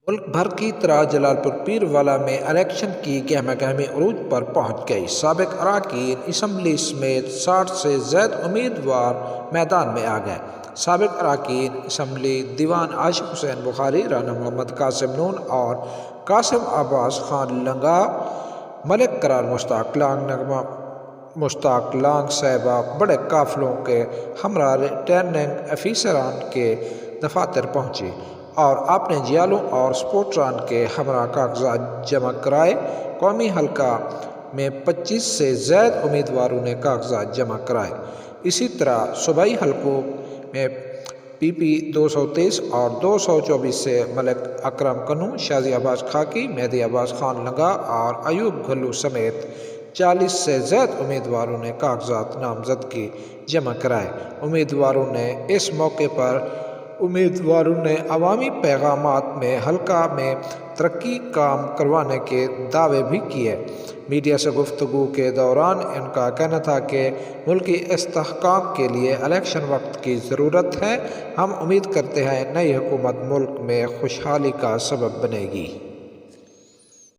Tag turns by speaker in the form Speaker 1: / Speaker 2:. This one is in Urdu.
Speaker 1: ملک بھر کی طرح جلال پور پیروالا میں الیکشن کی گہمہ گہمی عروج پر پہنچ گئی۔ سابق اراکین اسمبلی سمیت 60 سے زائد امیدوار میدان میں آ گئے۔ سابق اراکین اسمبلی دیوان عاشق حسین بخاری، رانا محمد قاسم نون اور قاسم عباس خان لنگا، ملک قرار مشتاق لانگ، نغمہ مشتاق لانگ صاحبہ بڑے قافلوں کے ہمراہ ریٹرننگ افیسران کے دفاتر پہنچی اور اپنے جیالوں اور سپورٹران کے ہمراہ کاغذات جمع کرائے۔ قومی حلقہ میں 25 سے زائد امیدواروں نے کاغذات جمع کرائے۔ اسی طرح صوبائی حلقوں میں پی پی 223 اور 224 سے ملک اکرم کنو، شازی عباس خاکی، مہدی عباس خان لنگا اور ایوب گھلو سمیت 40 سے زائد امیدواروں نے کاغذات نامزدگی جمع کرائے۔ امیدواروں نے عوامی پیغامات میں حلقہ میں ترقی کام کروانے کے دعوے بھی کیے۔ میڈیا سے گفتگو کے دوران ان کا کہنا تھا کہ ملکی استحکام کے لیے الیکشن وقت کی ضرورت ہے۔ ہم امید کرتے ہیں نئی حکومت ملک میں خوشحالی کا سبب بنے گی۔